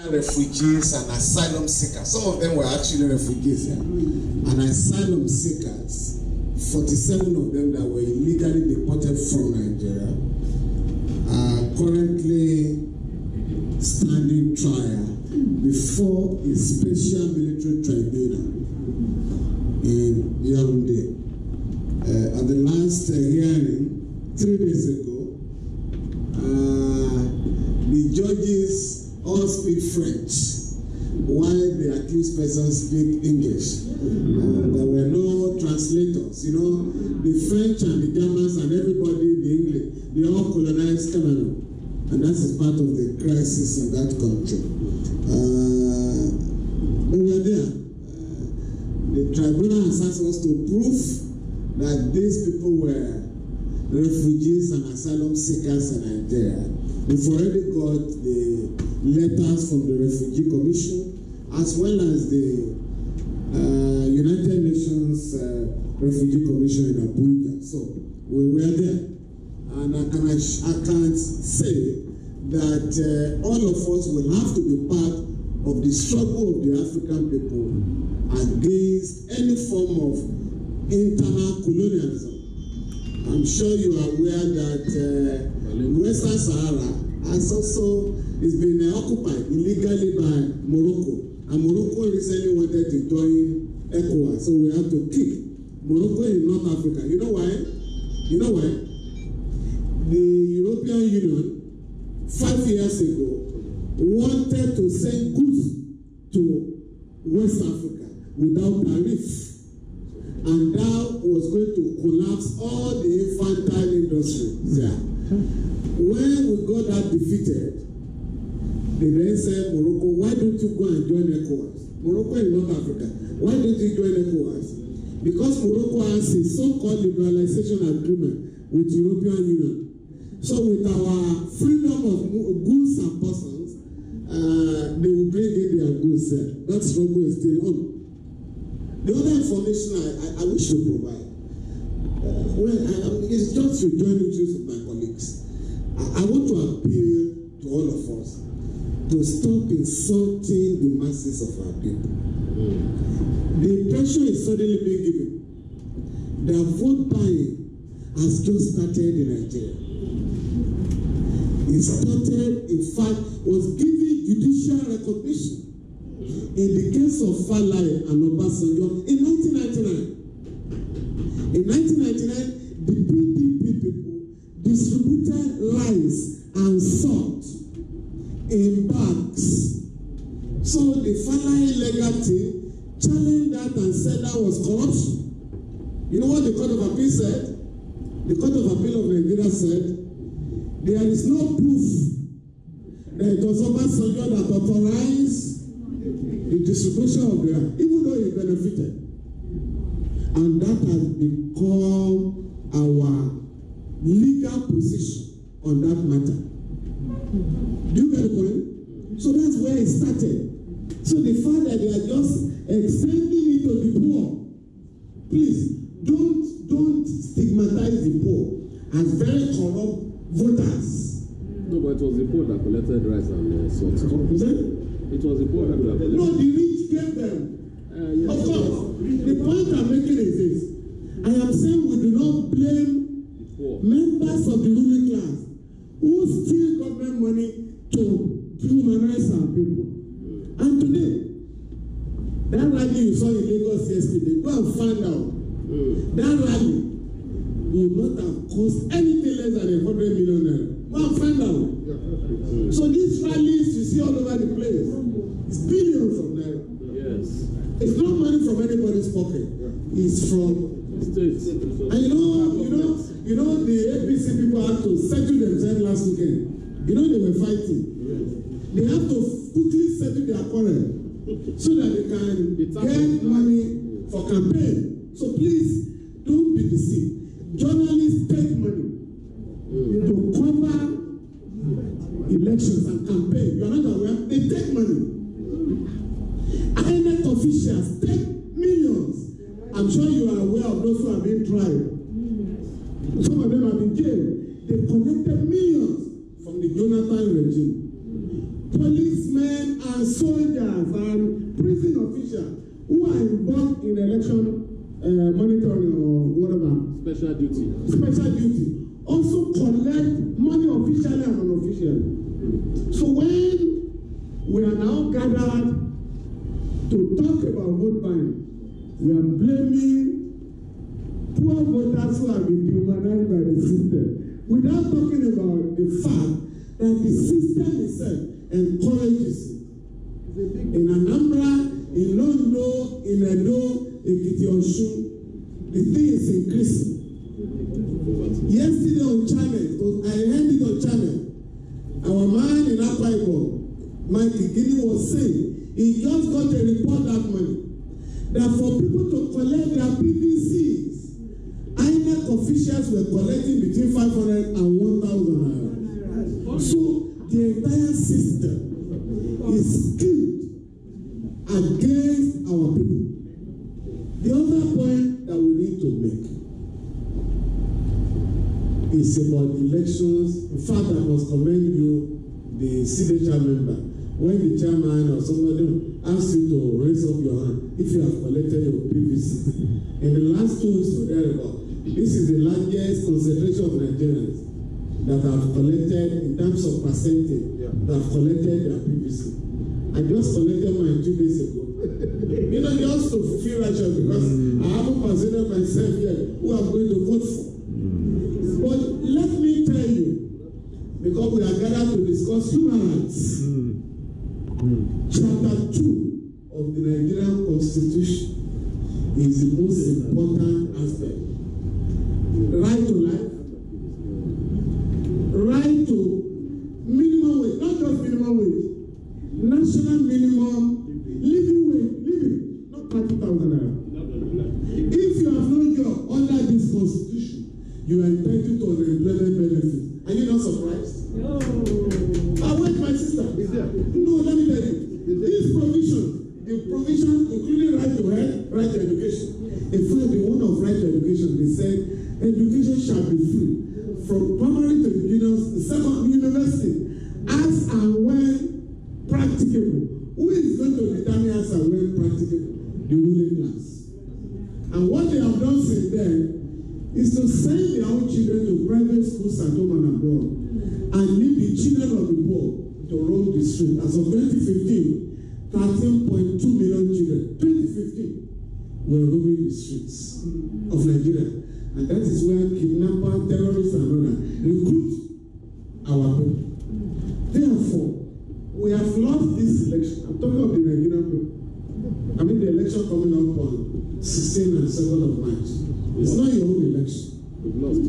Refugees and asylum seekers. Some of them were actually refugees, and asylum seekers. 47 of them that were illegally deported from Nigeria are currently standing trial before a special military tribunal in Yaoundé. At the last hearing 3 days ago, the judges all speak French, while the accused persons speak English. There were no translators. You know, the French and the Germans and everybody, the English, they all colonized Cameroon. And that is part of the crisis in that country. We were there. The tribunal has asked us to prove that these people were refugees and asylum seekers in Nigeria. We've already got the letters from the Refugee Commission as well as the United Nations Refugee Commission in Abuja. So we were there, and I can't say that all of us will have to be part of the struggle of the African people against any form of internal colonialism. I'm sure you are aware that Western Sahara is been occupied illegally by Morocco, and Morocco recently wanted to join ECOWAS, so we have to kick Morocco in North Africa. You know why? The European Union 5 years ago wanted to send goods to West Africa without tariff, and that was going to collapse all the infantile industry there. When we got that defeated, they then said, Morocco, why don't you go and join ECOWAS? Morocco in North Africa, why don't you join ECOWAS? Because Morocco has a so-called liberalization agreement with the European Union. So with our freedom of goods and persons, they will bring in their goods there. That struggle is still on. The other information I wish to provide, it's just to join issues with my colleagues. I want to appeal to all of us to stop insulting the masses of our people. The impression is suddenly being given that vote buying has just started in Nigeria. It started, in fact, was given judicial recognition in the case of Falana and Obasanjo in 1999. In 1999, the PDP people distributed rice and salt in bags. So the Falana legal team challenged that and said that was corruption. You know what the Court of Appeal said? The Court of Appeal of Nigeria said there is no proof that it was Obasanjo that authorized the distribution of the rice, even though he benefited. And that has become our legal position on that matter. Do you get the point? So that's where it started. So the fact that they are just extending it to the poor, please don't stigmatize the poor as very corrupt voters. No, but it was the poor that collected rice and salt. It was the poor that collected. No, the rich gave them. Yes, of course. The point I'm making is this. I am saying we do not blame members of the ruling class who steal government money to humanize our people. And today, that rally you saw in Lagos yesterday, go and find out. That rally will not have cost anything less than 100 million naira. Go and find out. So these rallies you see all over the place, it's billions of naira. Yes. It's not money from anybody's pocket. It's from states. And you know the APC people had to settle themselves last weekend. You know they were fighting. Yes. They have to quickly settle their quarrel so that they can get money for campaign. So please don't be deceived. Journalists take money to cover elections and campaign. You are not aware? They take money. INEC officials take millions. I'm sure you are aware of those who have been tried. Some of them have been jailed. They collected millions from the Jonathan regime. Police policemen and soldiers and prison officials who are involved in election monitoring or whatever. Special duty. Special duty. Also collect money officially and unofficially. So when we are now gathered to talk about vote buying, we are blaming poor voters who have been dehumanized by the system, without talking about the fact that the system itself encourages it. In Anambra, in Londo, in Edo, Ekiti Osun, the thing is increasing. Yesterday on channel, I heard it on channel. Our man in Akwa Ibom, Mike Gini, was saying he just got a report that money that for people to collect their PVCs, INEC officials were collecting between 500 and 1,000 naira. So the entire system is skewed against our people. The other point that we need to make is about elections. In fact, I must commend you, the signature member. When the chairman or somebody asks you to raise up your hand if you have collected your PVC. In the last 2 weeks or thereabout, this is the largest concentration of Nigerians that have collected, in terms of percentage, that have collected their PVC. I just collected mine 2 days ago. You know, just to feel righteous because I haven't considered myself yet who I'm going to vote for. But let me tell you, because we are gathered to discuss human rights. Chapter 2 of the Nigerian Constitution is the most important aspect. Right to life, right to minimum wage, not just minimum wage, national minimum living wage, not 30,000 naira. If you have no job under this constitution, you are entitled to unemployment benefit. Are you not surprised? No. Wait, my sister. No, let me tell you. This provision, the provision including right to health, right to education. In fact, the one of right to education, they said education shall be free from primary to university as and when practicable. Who is going to determine as and when practicable? The ruling class. And what they have done since then is to send their own children to private schools at home and abroad and leave the children of the poor to roam the street. As of 2015, 13.2 million children, 2015, were roaming the streets of Nigeria. And that is where kidnappers, terrorists, and others recruit our people. Therefore, we have lost this election. I'm talking of the Nigerian people. I mean the election coming up on 16th and 2nd of March. It's not your own election. We've lost.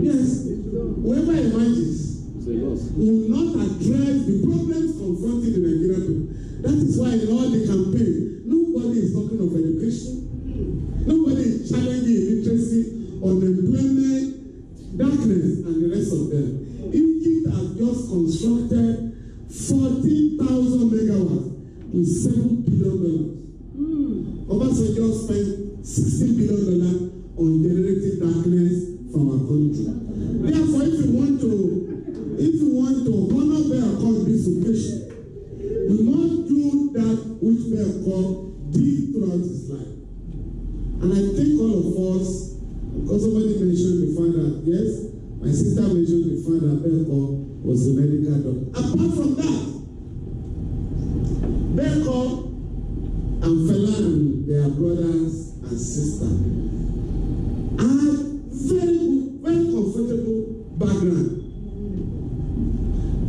Yes. Whoever emerges will not address the problems confronting the Nigerian people. That is why in all the campaign, nobody is talking of education. Nobody is challenging illiteracy, unemployment, darkness, and the rest of them. Egypt has just constructed 14,000 megawatts with $7 billion. Obasanjo spent $16 billion on generating darkness for our country. Therefore, if you want to honor Beako on this occasion, we must do that which Beako did throughout his life. And I think all of us, because somebody mentioned the fact that, yes, my sister mentioned the fact that Beako was a medical doctor. Apart from that, Beako and Falana and their brothers and sisters had very good, very comfortable background.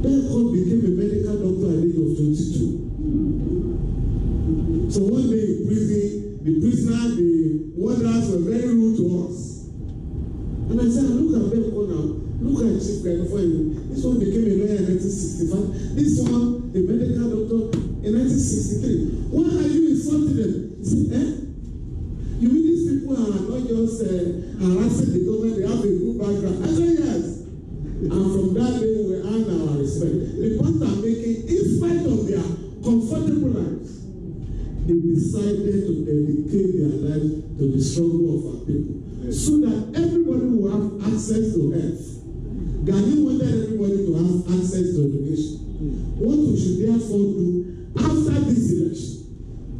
Beako became a medical doctor at the age of 22. So one day in prison, the prisoners, the warders were very rude to us. And I said, look at Beako now. Look at Chief Kaifoyi. This one became a lawyer in 1965. This one, a medical doctor in 1963. Why are you insulting them? He said, you mean these people are not just harassing the government, they have a good background. I said, yes. And from that day, we earn our respect. The point I'm making, in spite of their comfortable lives, they decided to dedicate their lives to the struggle of our people. So that everybody will have access to health. Gani wanted everybody to have access to education. What we should therefore do challenge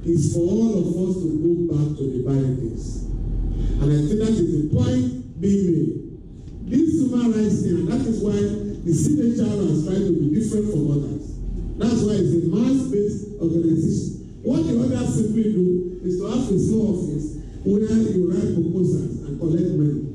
is for all of us to go back to the barricades. And I think that is the point being made. This human rights thing, and that is why the signature has tried to be different from others. That's why it's a mass-based organization. What the others simply do is to have a small office where you write proposals and collect money.